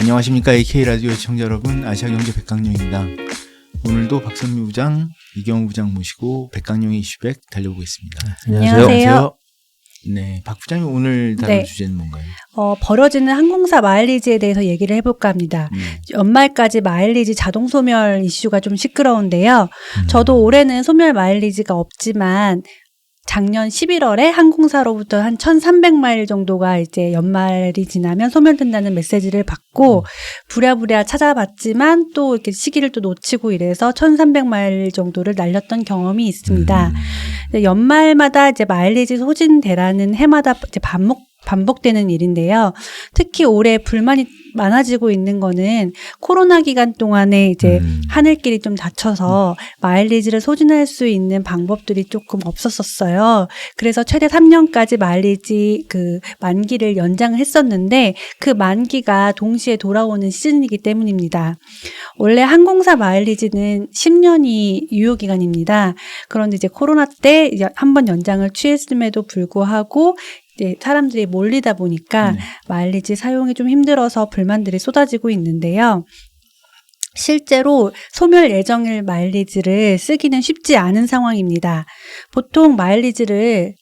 안녕하십니까. AK라디오 시청자 여러분, 아시아경제 백강룡입니다. 오늘도 박선미 부장, 이경우 부장 모시고 백강룡의 이슈백 달려보겠습니다. 안녕하세요. 네, 박 부장님 오늘 다룰 주제는 뭔가요? 벌어지는 항공사 마일리지에 대해서 얘기를 해볼까 합니다. 연말까지 마일리지 자동 소멸 이슈가 좀 시끄러운데요. 저도 올해는 소멸 마일리지가 없지만 작년 11월에 항공사로부터 한 1,300마일 정도가 이제 연말이 지나면 소멸된다는 메시지를 받고 부랴부랴 찾아봤지만 또 이렇게 시기를 또 놓치고 이래서 1,300마일 정도를 날렸던 경험이 있습니다. 연말마다 이제 마일리지 소진대라는 해마다 이제 반복되는 일인데요. 특히 올해 불만이 많아지고 있는 거는 코로나 기간 동안에 이제 하늘길이 좀 닫혀서 마일리지를 소진할 수 있는 방법들이 조금 없었어요. 그래서 최대 3년까지 마일리지 그 만기를 연장을 했었는데 그 만기가 동시에 돌아오는 시즌이기 때문입니다. 원래 항공사 마일리지는 10년이 유효기간입니다. 그런데 이제 코로나 때 이제 한번 연장을 취했음에도 불구하고 이제 사람들이 몰리다 보니까 마일리지 사용이 좀 힘들어서 불만들이 쏟아지고 있는데요. 실제로 소멸 예정일 마일리지를 쓰기는 쉽지 않은 상황입니다. 보통 마일리지를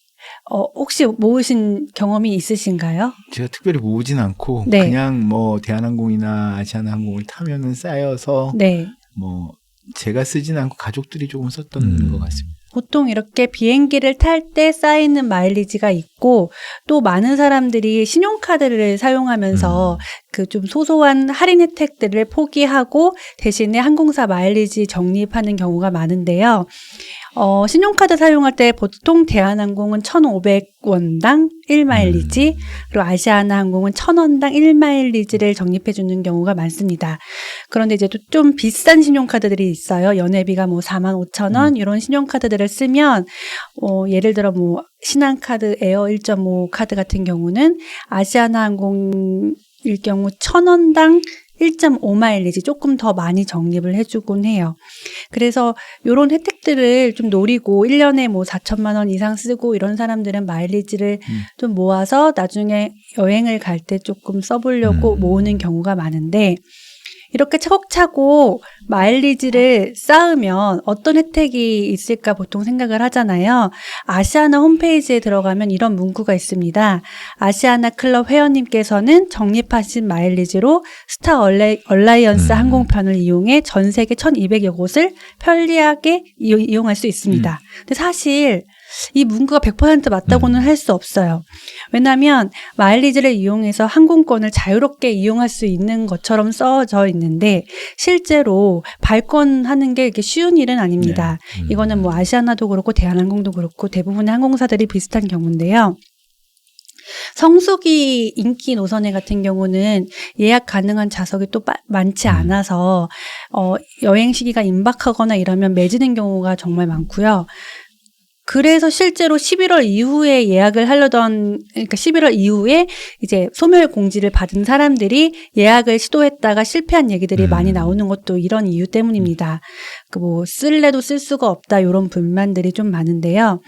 혹시 모으신 경험이 있으신가요? 제가 특별히 모으진 않고 네. 그냥 뭐 대한항공이나 아시아나항공을 타면은 쌓여서 네. 뭐 제가 쓰진 않고 가족들이 조금 썼던 것 같습니다. 보통 이렇게 비행기를 탈 때 쌓이는 마일리지가 있고 또 많은 사람들이 신용카드를 사용하면서 그 좀 소소한 할인 혜택들을 포기하고 대신에 항공사 마일리지 적립하는 경우가 많은데요. 신용카드 사용할 때 보통 대한항공은 1,500원당 1마일리지, 그리고 아시아나항공은 1,000원당 1마일리지를 적립해주는 경우가 많습니다. 그런데 이제 또 좀 비싼 신용카드들이 있어요. 연회비가 뭐 45,000원 이런 신용카드들을 쓰면 예를 들어 뭐 신한카드 에어 1.5 카드 같은 경우는 아시아나항공일 경우 1,000원당 1.5마일리지 조금 더 많이 적립을 해주곤 해요. 그래서 이런 혜택들을 좀 노리고 1년에 뭐 4천만 원 이상 쓰고 이런 사람들은 마일리지를 좀 모아서 나중에 여행을 갈 때 조금 써보려고 모으는 경우가 많은데 이렇게 차곡차곡 마일리지를 쌓으면 어떤 혜택이 있을까 보통 생각을 하잖아요. 아시아나 홈페이지에 들어가면 이런 문구가 있습니다. 아시아나 클럽 회원님께서는 적립하신 마일리지로 스타 얼라이언스 항공편을 이용해 전 세계 1,200여 곳을 편리하게 이용할 수 있습니다. 근데 사실 이 문구가 100% 맞다고는 할 수 없어요. 왜냐하면 마일리지를 이용해서 항공권을 자유롭게 이용할 수 있는 것처럼 써져 있는데 실제로 발권하는 게 이렇게 쉬운 일은 아닙니다. 이거는 뭐 아시아나도 그렇고 대한항공도 그렇고 대부분의 항공사들이 비슷한 경우인데요. 성수기 인기 노선회 같은 경우는 예약 가능한 좌석이 또 많지 않아서 여행 시기가 임박하거나 이러면 매지는 경우가 정말 많고요. 그래서 실제로 11월 이후에 예약을 그러니까 11월 이후에 이제 소멸 공지를 받은 사람들이 예약을 시도했다가 실패한 얘기들이 많이 나오는 것도 이런 이유 때문입니다. 뭐 쓸래도 쓸 수가 없다 이런 불만들이 좀 많은데요.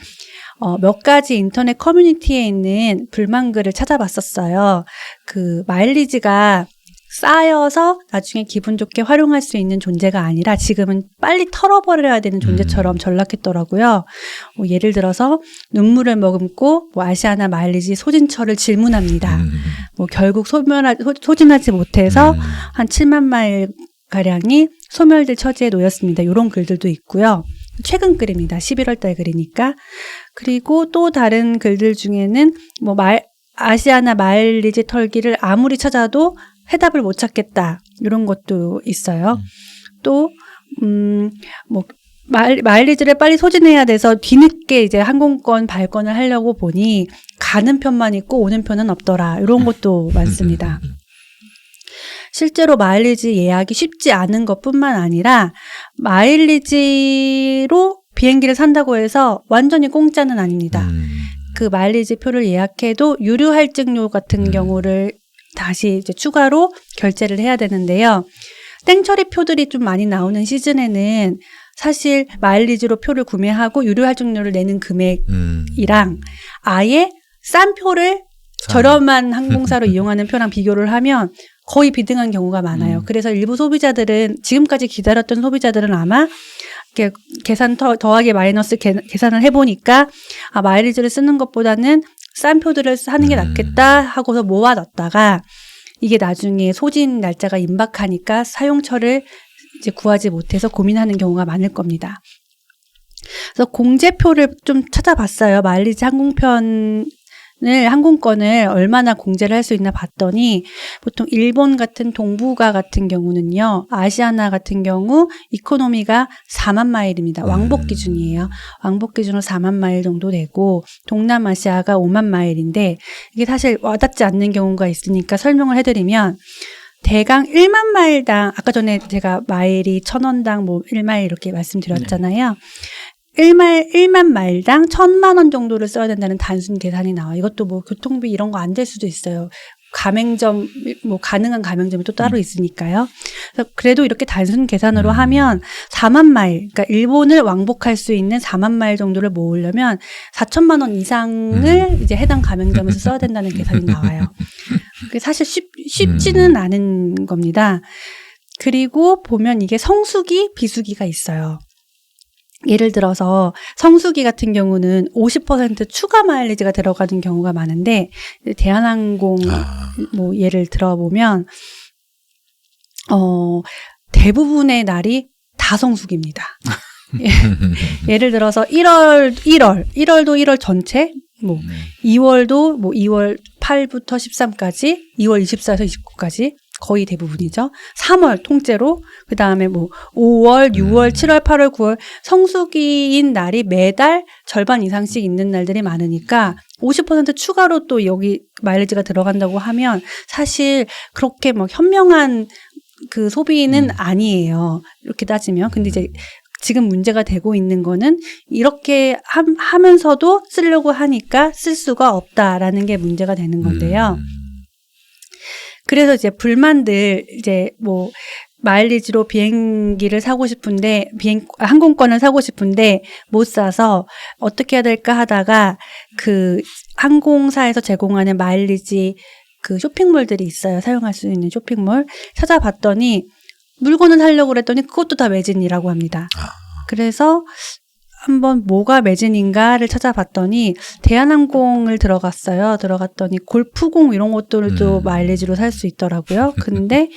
몇 가지 인터넷 커뮤니티에 있는 불만글을 찾아봤었어요. 그 마일리지가 쌓여서 나중에 기분 좋게 활용할 수 있는 존재가 아니라 지금은 빨리 털어버려야 되는 존재처럼 전락했더라고요. 예를 들어서 눈물을 머금고 뭐 아시아나 마일리지 소진처를 질문합니다. 뭐 결국 소진하지 못해서 한 7만 마일 가량이 소멸될 처지에 놓였습니다. 이런 글들도 있고요. 최근 글입니다. 11월 달 글이니까. 그리고 또 다른 글들 중에는 뭐 아시아나 마일리지 털기를 아무리 찾아도 해답을 못 찾겠다. 이런 것도 있어요. 또, 뭐, 마일리지를 빨리 소진해야 돼서 뒤늦게 이제 항공권 발권을 하려고 보니 가는 편만 있고 오는 편은 없더라. 이런 것도 많습니다. 실제로 마일리지 예약이 쉽지 않은 것뿐만 아니라 마일리지로 비행기를 산다고 해서 완전히 공짜는 아닙니다. 그 마일리지 표를 예약해도 유료 할증료 같은 경우를 다시 이제 추가로 결제를 해야 되는데요. 땡처리 표들이 좀 많이 나오는 시즌에는 사실 마일리지로 표를 구매하고 유료 할증료를 내는 금액이랑 아예 싼 표를 저렴한 항공사로 이용하는 표랑 비교를 하면 거의 비등한 경우가 많아요. 그래서 일부 소비자들은 지금까지 기다렸던 소비자들은 아마 이렇게 계산 더하기 마이너스 계산을 해보니까 마일리지를 쓰는 것보다는 싼 표들을 사는 게 낫겠다 하고서 모아뒀다가 이게 나중에 소진 날짜가 임박하니까 사용처를 이제 구하지 못해서 고민하는 경우가 많을 겁니다. 그래서 공제표를 좀 찾아봤어요. 마일리지 항공권을 얼마나 공제를 할 수 있나 봤더니 보통 일본 같은 동북아 같은 경우는요. 아시아나 같은 경우 이코노미가 4만 마일입니다. 왕복 기준이에요. 왕복 기준으로 4만 마일 정도 되고 동남아시아가 5만 마일인데 이게 사실 와닿지 않는 경우가 있으니까 설명을 해드리면 대강 1만 마일당 아까 전에 제가 마일이 1,000원당 뭐 1마일 이렇게 말씀드렸잖아요. 1만 마일당 1,000만 원 정도를 써야 된다는 단순 계산이 나와요. 이것도 뭐 교통비 이런 거 안 될 수도 있어요. 가맹점, 뭐 가능한 가맹점이 또 따로 있으니까요. 그래도 이렇게 단순 계산으로 하면 4만 마일, 그러니까 일본을 왕복할 수 있는 4만 마일 정도를 모으려면 4천만 원 이상을 이제 해당 가맹점에서 써야 된다는 계산이 나와요. 그게 사실 쉽지는 않은 겁니다. 그리고 보면 이게 성수기, 비수기가 있어요. 예를 들어서 성수기 같은 경우는 50% 추가 마일리지가 들어가는 경우가 많은데 대한항공 뭐 예를 들어보면 대부분의 날이 다 성수기입니다. 예를 들어서 1월도 1월 전체 뭐 2월도 뭐 2월 8부터 13까지 2월 24에서 29까지 거의 대부분이죠. 3월 통째로 그다음에 뭐 5월, 6월, 7월, 8월, 9월 성수기인 날이 매달 절반 이상씩 있는 날들이 많으니까 50% 추가로 또 여기 마일리지가 들어간다고 하면 사실 그렇게 뭐 현명한 그 소비는 아니에요. 이렇게 따지면. 근데 이제 지금 문제가 되고 있는 거는 이렇게 하면서도 쓰려고 하니까 쓸 수가 없다라는 게 문제가 되는 건데요. 그래서 이제 불만들 이제 뭐 마일리지로 비행기를 사고 싶은데 항공권을 사고 싶은데 못 사서 어떻게 해야 될까 하다가 그 항공사에서 제공하는 마일리지 그 쇼핑몰들이 있어요. 사용할 수 있는 쇼핑몰 찾아봤더니 물건을 사려고 그랬더니 그것도 다 매진이라고 합니다. 그래서 한번 뭐가 매진인가를 찾아봤더니 대한항공을 들어갔더니 골프공 이런 것들도 마일리지로 살 수 있더라고요. 근데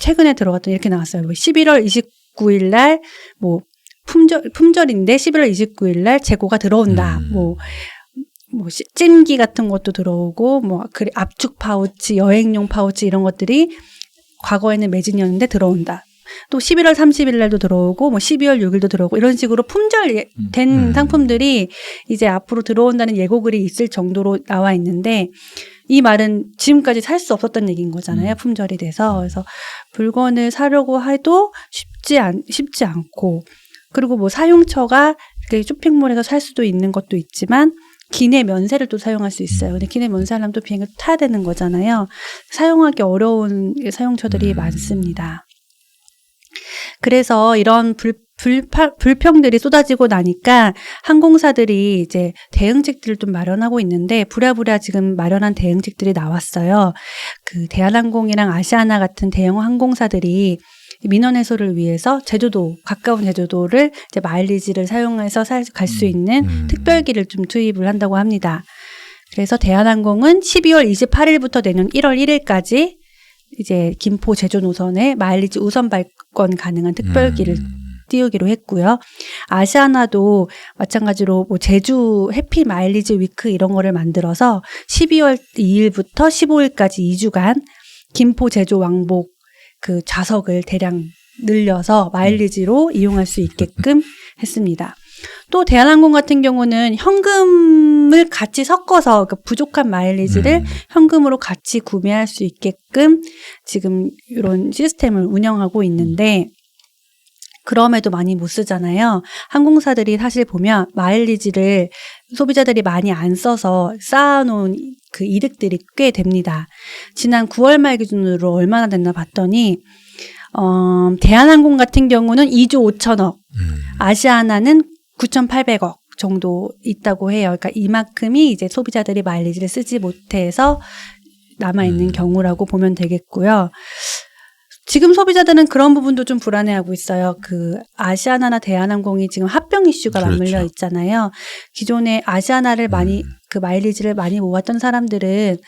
최근에 들어갔더니 이렇게 나왔어요. 뭐 11월 29일 날 뭐 품절인데 11월 29일 날 재고가 들어온다. 뭐 찜기 같은 것도 들어오고 뭐 압축 파우치, 여행용 파우치 이런 것들이 과거에는 매진이었는데 들어온다. 또 11월 30일 날도 들어오고 뭐 12월 6일도 들어오고 이런 식으로 품절된 상품들이 이제 앞으로 들어온다는 예고글이 있을 정도로 나와 있는데 이 말은 지금까지 살 수 없었던 얘기인 거잖아요. 품절이 돼서. 그래서 물건을 사려고 해도 쉽지 않고 그리고 뭐 사용처가 쇼핑몰에서 살 수도 있는 것도 있지만 기내 면세를 또 사용할 수 있어요. 근데 기내 면세하려면 또 비행기를 타야 되는 거잖아요. 사용하기 어려운 사용처들이 많습니다. 그래서 이런 불평들이 쏟아지고 나니까 항공사들이 이제 대응책들을 좀 마련하고 있는데 부랴부랴 지금 마련한 대응책들이 나왔어요. 그 대한항공이랑 아시아나 같은 대형 항공사들이 민원 해소를 위해서 가까운 제주도를 이제 마일리지를 사용해서 갈 수 있는 특별기를 좀 투입을 한다고 합니다. 그래서 대한항공은 12월 28일부터 내년 1월 1일까지 이제 김포 제주 노선에 마일리지 우선 발권 가능한 특별기를 띄우기로 했고요. 아시아나도 마찬가지로 뭐 제주 해피 마일리지 위크 이런 거를 만들어서 12월 2일부터 15일까지 2주간 김포 제주 왕복 그 좌석을 대량 늘려서 마일리지로 이용할 수 있게끔 했습니다. 또 대한항공 같은 경우는 현금을 같이 섞어서 그 부족한 마일리지를 현금으로 같이 구매할 수 있게끔 지금 이런 시스템을 운영하고 있는데 그럼에도 많이 못 쓰잖아요. 항공사들이 사실 보면 마일리지를 소비자들이 많이 안 써서 쌓아놓은 그 이득들이 꽤 됩니다. 지난 9월 말 기준으로 얼마나 됐나 봤더니 대한항공 같은 경우는 2조 5천억, 아시아나는 9,800억 정도 있다고 해요. 그러니까 이만큼이 이제 소비자들이 마일리지를 쓰지 못해서 남아있는 경우라고 보면 되겠고요. 지금 소비자들은 그런 부분도 좀 불안해하고 있어요. 그 아시아나나 대한항공이 지금 합병 이슈가 그렇죠. 맞물려 있잖아요. 기존에 아시아나를 많이 그 마일리지를 많이 모았던 사람들은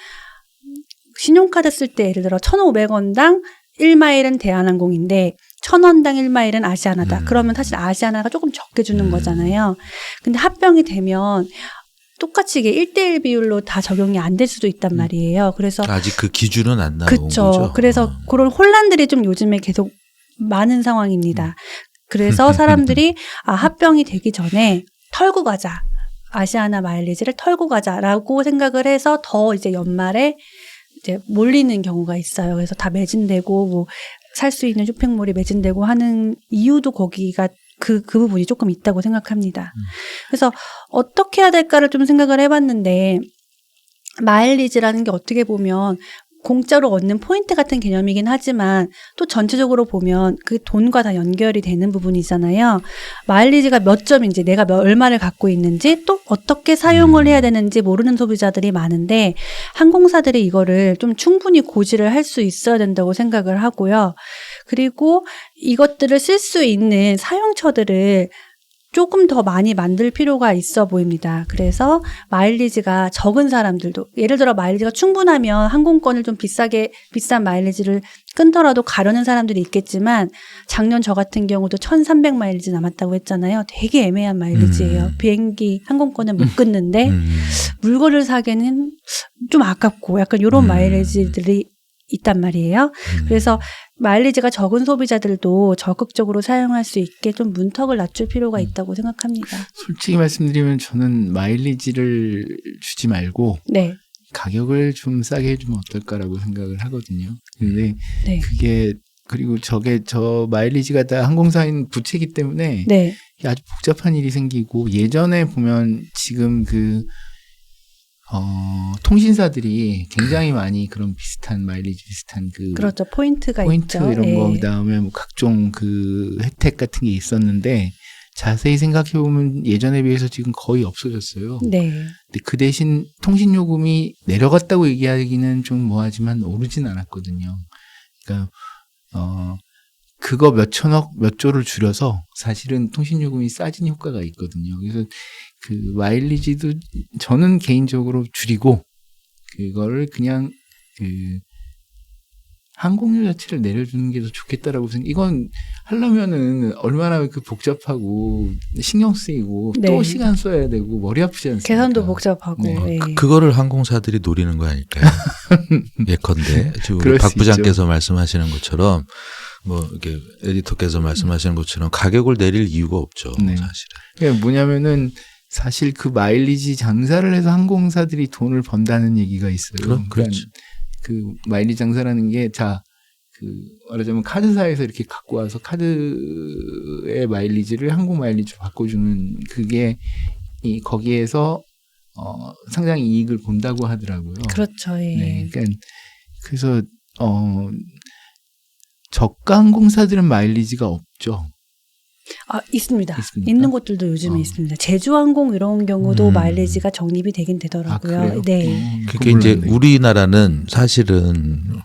신용카드 쓸 때 예를 들어 1,500원당 1마일은 대한항공인데 1,000원당 1마일은 아시아나다. 그러면 사실 아시아나가 조금 적게 주는 거잖아요. 근데 합병이 되면 똑같이 이게 1대1 비율로 다 적용이 안 될 수도 있단 말이에요. 그래서 아직 그 기준은 안 나온 그쵸. 거죠. 그래서 그런 혼란들이 좀 요즘에 계속 많은 상황입니다. 그래서 사람들이 합병이 되기 전에 털고 가자. 아시아나 마일리지를 털고 가자라고 생각을 해서 더 이제 연말에 이제 몰리는 경우가 있어요. 그래서 다 매진되고 뭐 살 수 있는 쇼핑몰이 매진되고 하는 이유도 거기가 그 부분이 조금 있다고 생각합니다. 그래서 어떻게 해야 될까를 좀 생각을 해봤는데 마일리지라는 게 어떻게 보면 공짜로 얻는 포인트 같은 개념이긴 하지만 또 전체적으로 보면 그 돈과 다 연결이 되는 부분이잖아요. 마일리지가 몇 점인지 내가 얼마를 갖고 있는지 또 어떻게 사용을 해야 되는지 모르는 소비자들이 많은데 항공사들이 이거를 좀 충분히 고지를 할 수 있어야 된다고 생각을 하고요. 그리고 이것들을 쓸 수 있는 사용처들을 조금 더 많이 만들 필요가 있어 보입니다. 그래서 마일리지가 적은 사람들도 예를 들어 마일리지가 충분하면 항공권을 좀 비싼 마일리지를 끊더라도 가려는 사람들이 있겠지만 작년 저 같은 경우도 1,300 마일리지 남았다고 했잖아요. 되게 애매한 마일리지예요. 비행기 항공권을 못 끊는데 물건을 사기에는 좀 아깝고 약간 이런 마일리지들이 있단 말이에요. 그래서 마일리지가 적은 소비자들도 적극적으로 사용할 수 있게 좀 문턱을 낮출 필요가 있다고 생각합니다. 솔직히 말씀드리면 저는 마일리지를 주지 말고 네. 가격을 좀 싸게 해주면 어떨까라고 생각을 하거든요. 근데 네. 그게 그리고 저 마일리지가 다 항공사인 부채기 때문에 네. 아주 복잡한 일이 생기고 예전에 보면 지금 통신사들이 굉장히 많이 그런 비슷한 마일리지 비슷한 그렇죠. 포인트가 포인트 있죠. 이런 거 네. 그다음에 뭐 각종 그 혜택 같은 게 있었는데 자세히 생각해 보면 예전에 비해서 지금 거의 없어졌어요. 네. 근데 그 대신 통신 요금이 내려갔다고 얘기하기는 좀 뭐하지만 오르진 않았거든요. 그러니까 그거 몇 천억 몇 조를 줄여서 사실은 통신 요금이 싸진 효과가 있거든요. 그래서 그 마일리지도 저는 개인적으로 줄이고 그거를 그냥 그 항공료 자체를 내려주는 게 더 좋겠다라고 생각. 이건 하려면은 얼마나 그 복잡하고 신경 쓰이고 네. 또 시간 써야 되고 머리 아프지 않습니까? 계산도 복잡하고. 네. 네. 그거를 항공사들이 노리는 거 아닐까요? 예컨대 지금 그럴 박 수 부장께서 말씀하시는 것처럼 뭐 이렇게 에디터께서 말씀하시는 것처럼 가격을 내릴 이유가 없죠. 네. 사실은. 그게 뭐냐면은 사실 그 마일리지 장사를 해서 항공사들이 돈을 번다는 얘기가 있어요. 그렇죠. 그 마일리지 장사라는 게 말하자면 카드사에서 이렇게 갖고 와서 카드의 마일리지를 항공 마일리지로 바꿔주는 그게 거기에서 상당히 이익을 본다고 하더라고요. 그렇죠. 예. 네, 그러니까 그래서 저가 항공사들은 마일리지가 없죠. 있습니다. 있습니까? 있는 곳들도 요즘에 있습니다. 제주항공 이런 경우도 마일리지가 적립이 되긴 되더라고요. 그래요? 네. 그게 이제 우리나라는 사실은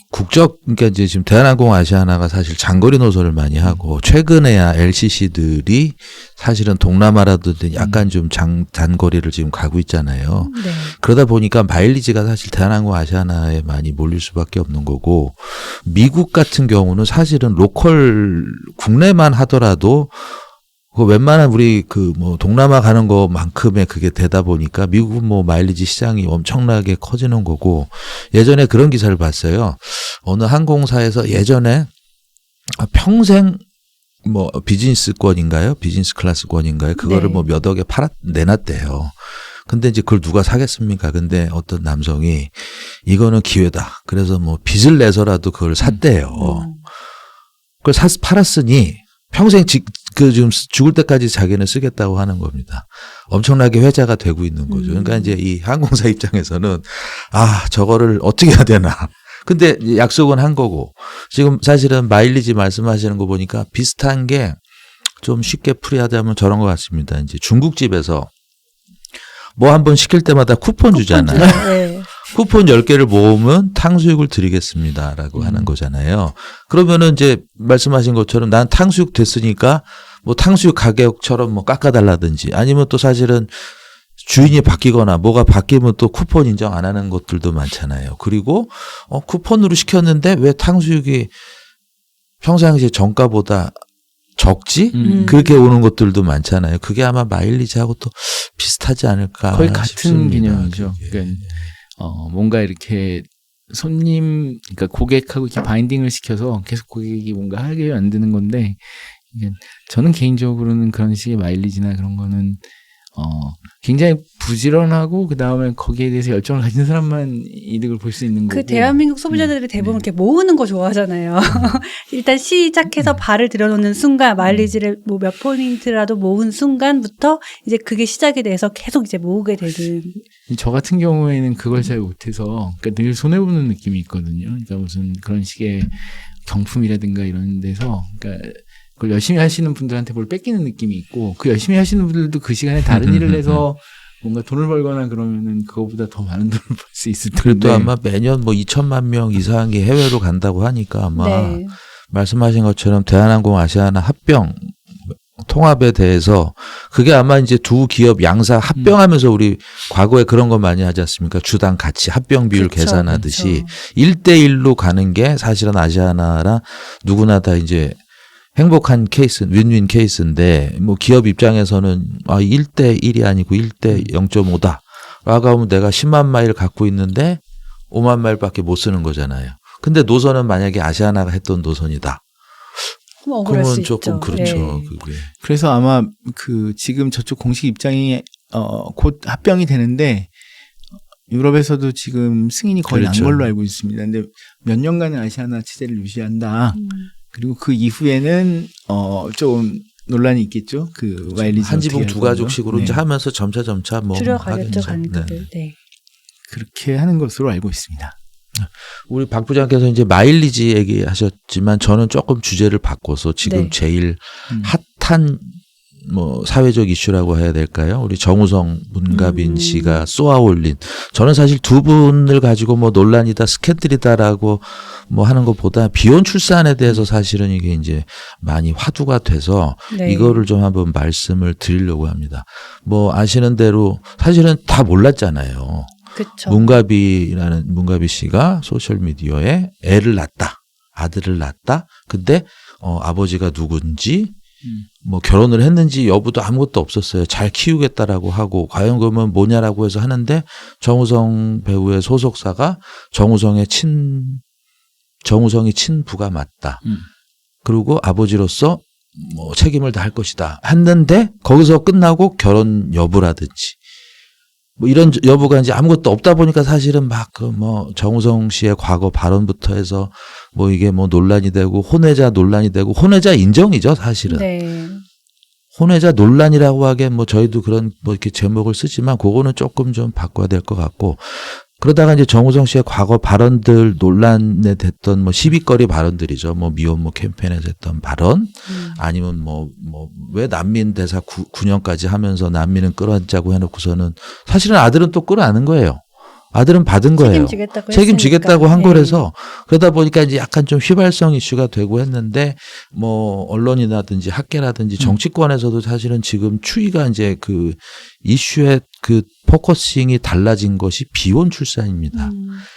그러니까 이제 지금 대한항공 아시아나가 사실 장거리 노선을 많이 하고 최근에야 LCC들이 사실은 동남아라든지 약간 좀 단거리를 지금 가고 있잖아요. 네. 그러다 보니까 마일리지가 사실 대한항공 아시아나에 많이 몰릴 수밖에 없는 거고 미국 같은 경우는 사실은 로컬 국내만 하더라도 그 웬만한 우리 동남아 가는 것만큼의 그게 되다 보니까 미국은 뭐 마일리지 시장이 엄청나게 커지는 거고 예전에 그런 기사를 봤어요. 어느 항공사에서 예전에 평생 뭐 비즈니스권인가요? 비즈니스 클래스권인가요? 그거를 네. 뭐 몇 억에 내놨대요. 근데 이제 그걸 누가 사겠습니까? 근데 어떤 남성이 이거는 기회다. 그래서 뭐 빚을 내서라도 그걸 샀대요. 그걸 팔았으니 평생 지금 죽을 때까지 자기는 쓰겠다고 하는 겁니다. 엄청나게 회자가 되고 있는 거죠. 그러니까 이제 이 항공사 입장에서는 저거를 어떻게 해야 되나. 근데 약속은 한 거고 지금 사실은 마일리지 말씀하시는 거 보니까 비슷한 게 좀 쉽게 풀이하자면 저런 것 같습니다. 이제 중국집에서 뭐 한번 시킬 때마다 쿠폰 주잖아요. 네. 쿠폰 10개를 모으면 탕수육을 드리겠습니다라고 하는 거잖아요. 그러면은 이제 말씀하신 것처럼 난 탕수육 됐으니까 뭐 탕수육 가격처럼 뭐 깎아달라든지 아니면 또 사실은 주인이 바뀌거나 뭐가 바뀌면 또 쿠폰 인정 안 하는 것들도 많잖아요. 그리고 쿠폰으로 시켰는데 왜 탕수육이 평상시에 정가보다 적지? 그렇게 오는 것들도 많잖아요. 그게 아마 마일리지하고 또 비슷하지 않을까 거의 같은 싶습니다. 개념이죠. 그러니까 뭔가 이렇게 손님, 그러니까 고객하고 이렇게 바인딩을 시켜서 계속 고객이 뭔가 하게 만드는 건데, 저는 개인적으로는 그런 식의 마일리지나 그런 거는 굉장히 부지런하고 그 다음에 거기에 대해서 열정을 가진 사람만 이득을 볼 수 있는 거고. 그 대한민국 소비자들이 대부분 이렇게 모으는 거 좋아하잖아요. 일단 시작해서 발을 들여놓는 순간 마일리지를 뭐 몇 포인트라도 모은 순간부터 이제 그게 시작이 돼서 계속 이제 모으게 되는. 저 같은 경우에는 그걸 잘 못해서 그러니까 늘 손해보는 느낌이 있거든요. 그러니까 무슨 그런 식의 경품이라든가 이런 데서 그러니까 그걸 열심히 하시는 분들한테 뭘 뺏기는 느낌이 있고 그 열심히 하시는 분들도 그 시간에 다른 일을 해서 뭔가 돈을 벌거나 그러면은 그거보다 더 많은 돈을 벌 수 있을 텐데. 그래도 아마 매년 뭐 2천만 명 이상이 해외로 간다고 하니까 아마 네. 말씀하신 것처럼 대한항공 아시아나 합병 통합에 대해서 그게 아마 이제 두 기업 양사 합병하면서 우리 과거에 그런 거 많이 하지 않습니까? 주당 가치 합병 비율 그쵸, 계산하듯이 그쵸. 1대1로 가는 게 사실은 아시아나라 누구나 다 이제 행복한 케이스, 윈윈 케이스인데 뭐 기업 입장에서는 1대1이 아니고 1대 0.5다. 라고 하면 내가 10만 마일 갖고 있는데 5만 마일밖에 못 쓰는 거잖아요. 근데 노선은 만약에 아시아나가 했던 노선이다. 억울할 수 그러면 조금 있죠. 그렇죠. 네. 그게. 그래서 아마 그 지금 저쪽 공식 입장이 곧 합병이 되는데 유럽에서도 지금 승인이 거의 그렇죠. 난 걸로 알고 있습니다. 근데 몇 년간은 아시아나 체제를 유지한다. 그리고 그 이후에는 좀 논란이 있겠죠. 그 마일리지 한 지붕 두 가족씩으로 네. 이제 하면서 점차 뭐 줄여가겠죠, 하겠죠. 간격을. 네. 그렇게 하는 것으로 알고 있습니다. 우리 박 부장께서 이제 마일리지 얘기하셨지만 저는 조금 주제를 바꿔서 지금 네. 제일 핫한 뭐 사회적 이슈라고 해야 될까요? 우리 정우성 문가빈 씨가 쏘아 올린 저는 사실 두 분을 가지고 뭐 논란이다 스캔들이다라고 뭐 하는 것보다 비혼 출산에 대해서 사실은 이게 이제 많이 화두가 돼서 네. 이거를 좀 한번 말씀을 드리려고 합니다. 뭐 아시는 대로 사실은 다 몰랐잖아요. 그쵸. 문가비 씨가 소셜미디어에 애를 낳았다. 아들을 낳았다. 근데 아버지가 누군지 뭐 결혼을 했는지 여부도 아무것도 없었어요. 잘 키우겠다라고 하고 과연 그러면 뭐냐라고 해서 하는데 정우성 배우의 소속사가 정우성이 친부가 맞다. 그리고 아버지로서 뭐 책임을 다할 것이다. 했는데 거기서 끝나고 결혼 여부라든지 뭐 이런 여부가 이제 아무것도 없다 보니까 사실은 막 그 뭐 정우성 씨의 과거 발언부터 해서 뭐 이게 뭐 논란이 되고 혼외자 논란이 되고 혼외자 인정이죠 사실은. 네. 혼외자 논란이라고 하기엔 뭐 저희도 그런 뭐 이렇게 제목을 쓰지만 그거는 조금 좀 바꿔야 될 것 같고 그러다가 이제 정우성 씨의 과거 발언들 논란에 됐던 뭐 시비거리 발언들이죠. 뭐 미혼모 캠페인에서 했던 발언 아니면 뭐 왜 난민 대사 9년까지 하면서 난민은 끌어안자고 해놓고서는 사실은 아들은 또 끌어안은 거예요. 아들은 받은 거예요. 책임지겠다고 한 네. 거라서 그러다 보니까 이제 약간 좀 휘발성 이슈가 되고 했는데 뭐 언론이라든지 학계라든지 정치권에서도 사실은 지금 추이가 이제 그 이슈의 그 포커싱이 달라진 것이 비혼 출산입니다.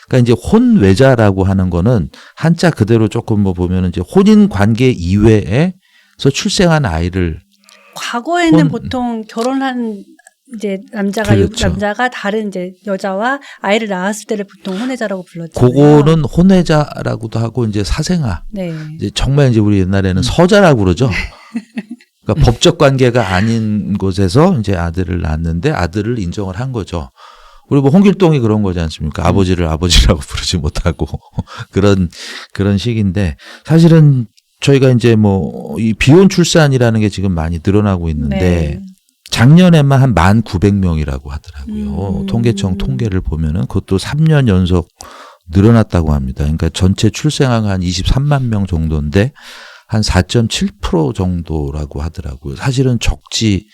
그러니까 이제 혼외자라고 하는 거는 한자 그대로 조금 뭐 보면은 이제 혼인 관계 이외에서 출생한 아이를 과거에는 보통 결혼한 이제 남자가 다른 이제 여자와 아이를 낳았을 때를 보통 혼외자라고 불렀잖아요. 그거는 혼외자라고도 하고 이제 사생아. 네. 이제 정말 이제 우리 옛날에는 서자라고 그러죠. 그러니까 법적 관계가 아닌 곳에서 이제 아들을 낳았는데 아들을 인정을 한 거죠. 그리고 뭐 홍길동이 그런 거지 않습니까? 아버지를 아버지라고 부르지 못하고 그런 식인데 사실은 저희가 이제 뭐 이 비혼 출산이라는 게 지금 많이 늘어나고 있는데 네. 작년에만 한 1,900명이라고 하더라고요. 통계청 통계를 보면은 그것도 3년 연속 늘어났다고 합니다. 그러니까 전체 출생아가 한 23만 명 정도인데 한 4.7% 정도라고 하더라고요. 사실은 적지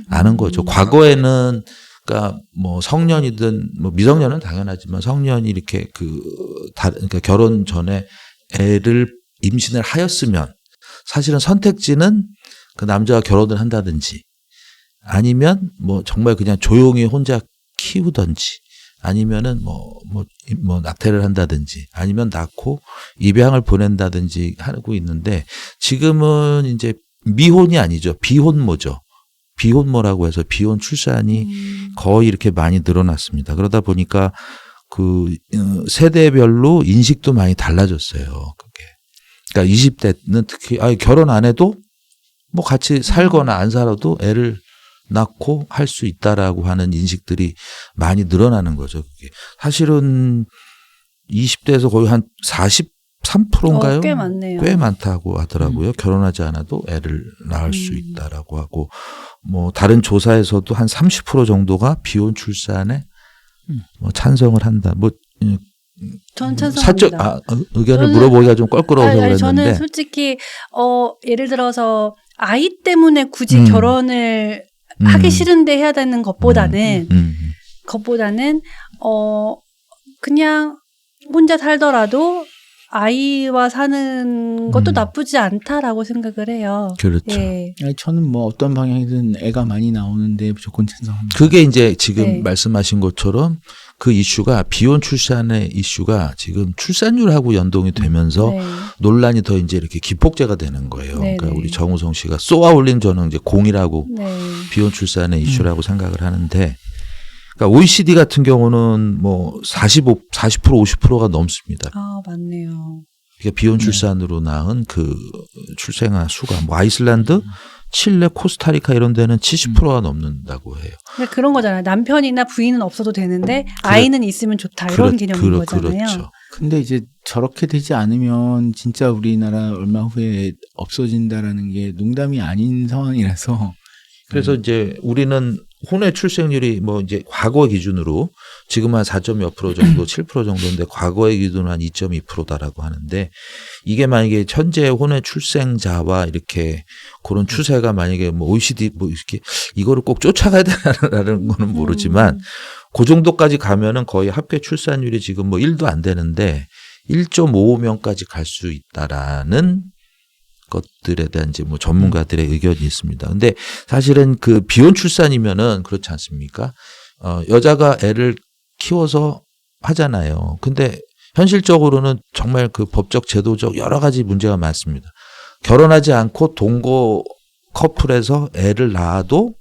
않은 거죠. 과거에는 그러니까 뭐 성년이든 뭐 미성년은 당연하지만 성년이 이렇게 그러니까 결혼 전에 애를 임신을 하였으면 사실은 선택지는 그 남자가 결혼을 한다든지 아니면 뭐 정말 그냥 조용히 혼자 키우든지 아니면은 뭐 낙태를 한다든지 아니면 낳고 입양을 보낸다든지 하고 있는데 지금은 이제 미혼이 아니죠. 비혼모죠. 비혼모라고 해서 비혼 출산이 거의 이렇게 많이 늘어났습니다. 그러다 보니까 그 세대별로 인식도 많이 달라졌어요. 그게. 그러니까 20대는 특히 결혼 안 해도 뭐 같이 살거나 안 살아도 애를 낳고 할 수 있다라고 하는 인식들이 많이 늘어나는 거죠. 그게. 사실은 20대에서 거의 한 43%인가요? 꽤 많네요. 꽤 많다고 하더라고요. 결혼하지 않아도 애를 낳을 수 있다라고 하고 뭐 다른 조사에서도 한 30% 정도가 비혼 출산에 뭐 찬성을 한다. 뭐 전 찬성합니다. 의견을 물어보기가 좀 껄끄러워서 그랬는데 저는 솔직히 예를 들어서 아이 때문에 굳이 결혼을 하기 싫은데 해야 되는 것보다는 그냥 혼자 살더라도 아이와 사는 것도 나쁘지 않다라고 생각을 해요. 그렇죠. 예. 아니, 저는 뭐 어떤 방향이든 애가 많이 나오는데 무조건 찬성합니다. 그게 이제 지금 네. 말씀하신 것처럼 그 이슈가 비혼 출산의 이슈가 지금 출산율하고 연동이 되면서 네. 논란이 더 이제 이렇게 기폭제가 되는 거예요. 네, 그러니까 네. 우리 정우성 씨가 쏘아 올린 저는 이제 공이라고 네. 비혼 출산의 이슈라고 생각을 하는데 그러니까 OECD 같은 경우는 뭐 40% 50%가 넘습니다. 아, 맞네요. 그러니까 비혼 출산으로 낳은 그 출생아 수가 뭐 아이슬란드, 칠레, 코스타리카 이런 데는 70%가 넘는다고 해요. 근데 그런 거잖아요. 남편이나 부인은 없어도 되는데 아이는 있으면 좋다 이런 개념인 거잖아요. 그렇죠. 근데 이제 저렇게 되지 않으면 진짜 우리나라 얼마 후에 없어진다라는 게 농담이 아닌 상황이라서 그래서 이제 우리는 혼외 출생률이 뭐 이제 과거 기준으로 지금 한 4.몇 프로 정도, 7% 정도인데 과거의 기준은 한 2.2%다라고 하는데 이게 만약에 현재 혼외 출생자와 이렇게 그런 추세가 만약에 뭐 OECD 뭐 이렇게 이거를 꼭 쫓아가야 되나라는 거는 모르지만 그 정도까지 가면은 거의 합계 출산율이 지금 뭐 1도 안 되는데 1.55명까지 갈 수 있다라는 것들에 대한 이제 뭐 전문가들의 의견이 있습니다. 근데 사실은 그 비혼 출산이면은 그렇지 않습니까? 여자가 애를 키워서 하잖아요. 근데 현실적으로는 정말 그 법적 제도적 여러 가지 문제가 많습니다. 결혼하지 않고 동거 커플에서 애를 낳아도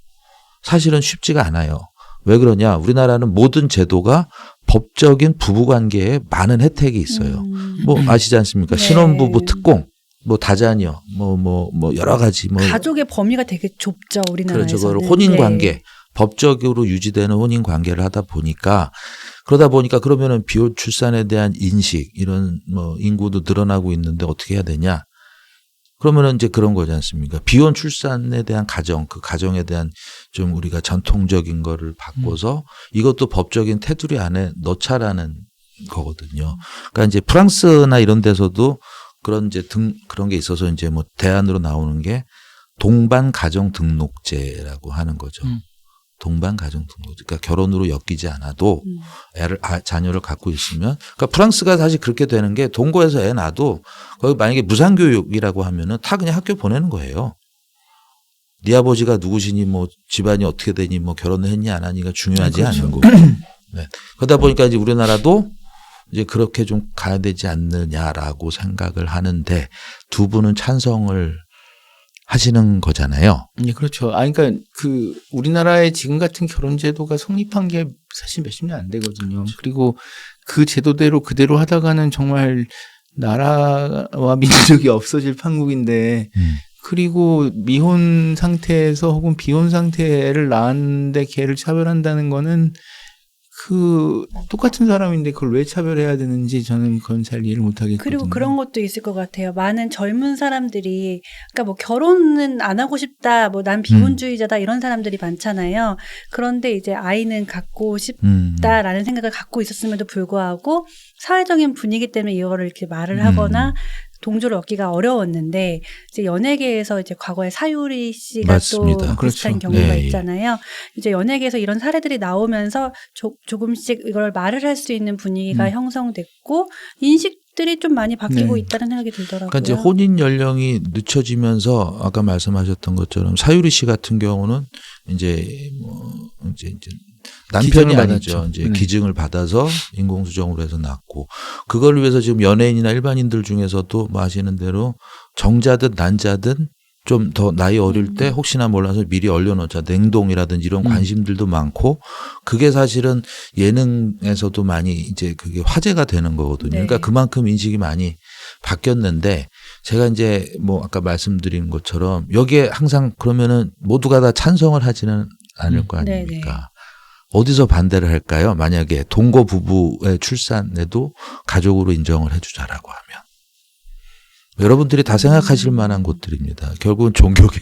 사실은 쉽지가 않아요. 왜 그러냐? 우리나라는 모든 제도가 법적인 부부관계에 많은 혜택이 있어요. 뭐 아시지 않습니까? 네. 신혼부부 특공. 뭐 다자녀, 뭐 여러 가지 뭐 가족의 범위가 되게 좁죠 우리나라에서는. 그렇죠. 그걸 혼인 관계, 네. 법적으로 유지되는 혼인 관계를 하다 보니까 그러다 보니까 그러면은 비혼 출산에 대한 인식 이런 뭐 인구도 늘어나고 있는데 어떻게 해야 되냐? 그러면은 이제 그런 거지 않습니까? 비혼 출산에 대한 가정, 그 가정에 대한 좀 우리가 전통적인 거를 바꿔서 이것도 법적인 테두리 안에 넣자라는 거거든요. 그러니까 이제 프랑스나 이런 데서도 그런 이제 그런 게 있어서 이제 뭐 대안으로 나오는 게 동반 가정 등록제라고 하는 거죠. 동반 가정 등록제. 그러니까 결혼으로 엮이지 않아도 자녀를 갖고 있으면 그러니까 프랑스가 사실 그렇게 되는 게 동거에서 애 낳아도 거기 만약에 무상교육이라고 하면은 다 그냥 학교 보내는 거예요. 네 아버지가 누구시니 뭐 집안이 어떻게 되니 뭐 결혼을 했니 안 하니가 중요하지 그렇죠. 않는 거고. 네. 그러다 보니까 이제 우리나라도 이제 그렇게 좀 가야 되지 않느냐라고 생각을 하는데 두 분은 찬성을 하시는 거잖아요. 네, 그렇죠. 그러니까 그 우리나라의 지금 같은 결혼 제도가 성립한 게 사실 몇십 년 안 되거든요. 그리고 그 제도대로 그대로 하다가는 정말 나라와 민족이 없어질 판국인데 그리고 미혼 상태에서 혹은 비혼 상태를 낳았는데 걔를 차별한다는 거는 그 똑같은 사람인데 그걸 왜 차별해야 되는지 저는 그건 잘 이해를 못 하겠거든요. 그리고 그런 것도 있을 것 같아요. 많은 젊은 사람들이 그러니까 뭐 결혼은 안 하고 싶다, 뭐 난 비혼주의자다 이런 사람들이 많잖아요. 그런데 이제 아이는 갖고 싶다라는 생각을 갖고 있었음에도 불구하고 사회적인 분위기 때문에 이거를 이렇게 말을 하거나 동조를 얻기가 어려웠는데 이제 연예계에서 이제 과거에 사유리 씨가 맞습니다. 또 비슷한 그렇죠. 경우가 네. 있잖아요. 이제 연예계에서 이런 사례들이 나오면서 조금씩 이걸 말을 할 수 있는 분위기가 형성됐고 인식들이 좀 많이 바뀌고 네. 있다는 생각이 들더라고요. 그러니까 이제 혼인 연령이 늦춰지면서 아까 말씀하셨던 것처럼 사유리 씨 같은 경우는 이제 남편이 기증을 아니죠. 받았죠. 이제 네. 기증을 받아서 인공수정으로 해서 낳고 그걸 위해서 지금 연예인이나 일반인들 중에서도 뭐 아시는 대로 정자든 난자든 좀 더 나이 어릴 때 혹시나 몰라서 미리 얼려놓자 냉동이라든지 이런 관심들도 많고 그게 사실은 예능에서도 많이 이제 그게 화제가 되는 거거든요. 네. 그러니까 그만큼 인식이 많이 바뀌었는데 제가 이제 뭐 아까 말씀드린 것처럼 여기에 항상 그러면은 모두가 다 찬성을 하지는 않을 거 아닙니까? 네네. 어디서 반대를 할까요? 만약에 동거 부부의 출산에도 가족으로 인정을 해주자라고 하면. 여러분들이 다 생각하실 만한 곳들입니다. 결국은 종교계.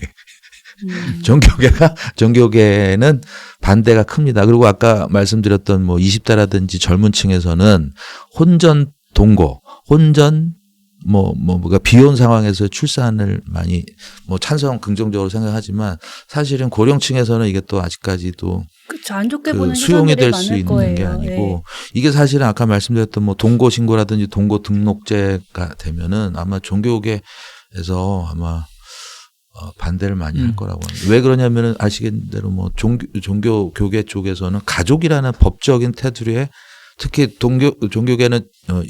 종교계는 반대가 큽니다. 그리고 아까 말씀드렸던 뭐 20대라든지 젊은 층에서는 혼전 동거, 혼전 뭐가 비혼 상황에서 출산을 많이 뭐 찬성 긍정적으로 생각하지만 사실은 고령층에서는 이게 또 아직까지도 그쵸, 안 좋게 보는 수용이 시선들이 될 수 많을 있는 거예요. 게 아니고 네. 이게 사실은 아까 말씀드렸던 뭐 동거 신고라든지 동거 등록제가 되면은 아마 종교계에서 아마 반대를 많이 할 거라고 합니다. 왜 그러냐면은 아시는 대로 뭐 종교 교계 쪽에서는 가족이라는 법적인 테두리에 특히 종교계는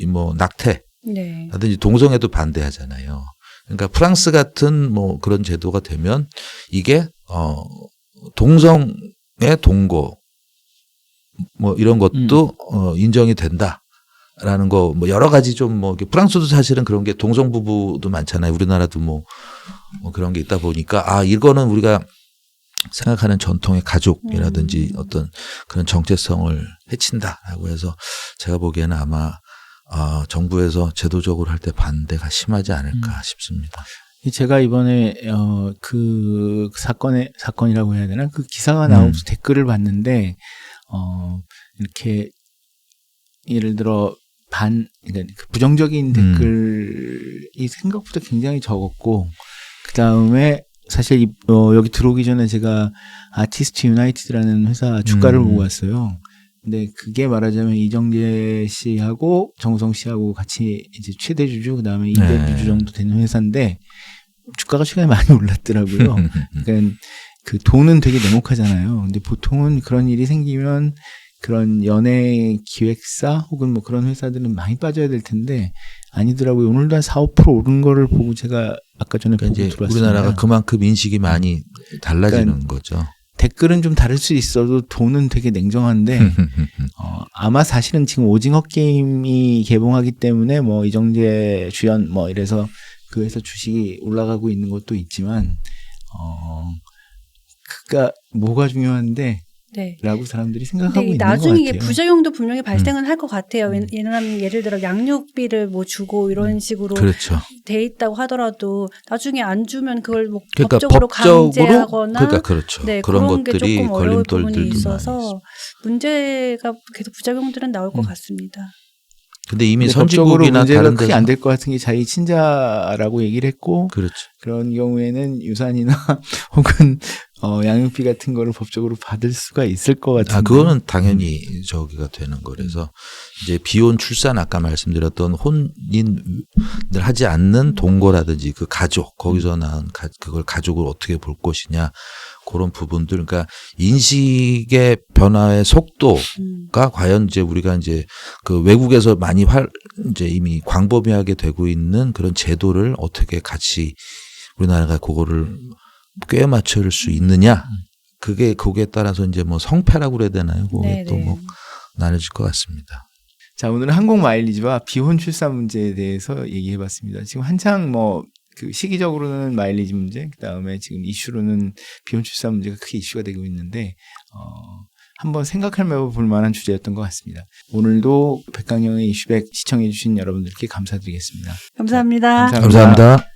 뭐 낙태 네. 라든지 동성애도 반대하잖아요. 그러니까 프랑스 같은 뭐 그런 제도가 되면 이게 동성애 동거 뭐 이런 것도 인정이 된다라는 거 뭐 여러 가지 좀 뭐 프랑스도 사실은 그런 게 동성 부부도 많잖아요. 우리나라도 뭐 그런 게 있다 보니까 이거는 우리가 생각하는 전통의 가족이라든지 어떤 그런 정체성을 해친다라고 해서 제가 보기에는 아마 정부에서 제도적으로 할 때 반대가 심하지 않을까 싶습니다. 제가 이번에 그 사건이라고 해야 되나 그 기사가 나오면서 댓글을 봤는데 이렇게 예를 들어 그러니까 부정적인 댓글이 생각보다 굉장히 적었고 그 다음에 사실 여기 들어오기 전에 제가 아티스트 유나이티드라는 회사 주가를 보고 왔어요. 근데 그게 말하자면 이정재 씨하고 정우성 씨하고 같이 이제 최대 주주 그다음에 2대 주주 정도 되는 회사인데 주가가 최근에 많이 올랐더라고요. 그러니까 그 돈은 되게 냉혹하잖아요. 근데 보통은 그런 일이 생기면 그런 연예 기획사 혹은 뭐 그런 회사들은 많이 빠져야 될 텐데 아니더라고요. 오늘도 한 4~5% 오른 거를 보고 제가 아까 전에 보고 이제 들어왔습니다. 우리나라가 그만큼 인식이 많이 달라지는 거죠. 댓글은 좀 다를 수 있어도 돈은 되게 냉정한데 아마 사실은 지금 오징어 게임이 개봉하기 때문에 뭐 이정재 주연 뭐 이래서 그 회사 주식이 올라가고 있는 것도 있지만 그가 뭐가 중요한데 네. 라고 사람들이 생각하고 근데 있는 것 나중에 같아요. 이게 부작용도 분명히 발생은 할 것 같아요. 왜냐하면 예를 들어 양육비를 뭐 주고 이런 식으로 그렇죠. 돼 있다고 하더라도 나중에 안 주면 그걸 뭐 그러니까 법적으로 강제하거나 그러니까 그렇죠. 네, 그런 그런 게 것들이 조금 어려울 부분이 걸림돌들도 많이 있어서 있습니다. 문제가 계속 부작용들은 나올 것 같습니다. 근데 이미 근데 법적으로 선진국이나 문제가 다른 크게 데서 안 될 것 같은 게 자기 친자라고 얘기를 했고 그렇죠. 그런 경우에는 유산이나 혹은 양육비 같은 거를 법적으로 받을 수가 있을 것 같은데. 그거는 당연히 저기가 되는 거라서 이제 비혼 출산 아까 말씀드렸던 혼인을 하지 않는 동거라든지 그 가족 거기서 낳은 그걸 가족을 어떻게 볼 것이냐 그런 부분들 그러니까 인식의 변화의 속도가 과연 이제 우리가 이제 그 외국에서 많이 이제 이미 광범위하게 되고 있는 그런 제도를 어떻게 같이 우리나라가 그거를 꽤 맞출 수 있느냐 거기에 따라서 이제 뭐 성패라고 그래야 되나요? 그게 또 뭐 나눠질 것 같습니다. 자, 오늘은 항공 마일리지와 비혼 출산 문제에 대해서 얘기해봤습니다. 지금 한창 뭐 그 시기적으로는 마일리지 문제, 그 다음에 지금 이슈로는 비혼 출산 문제가 크게 이슈가 되고 있는데 한번 생각할 볼 만한 주제였던 것 같습니다. 오늘도 백강영의 이슈백 시청해주신 여러분들께 감사드리겠습니다. 감사합니다. 자, 감사합니다.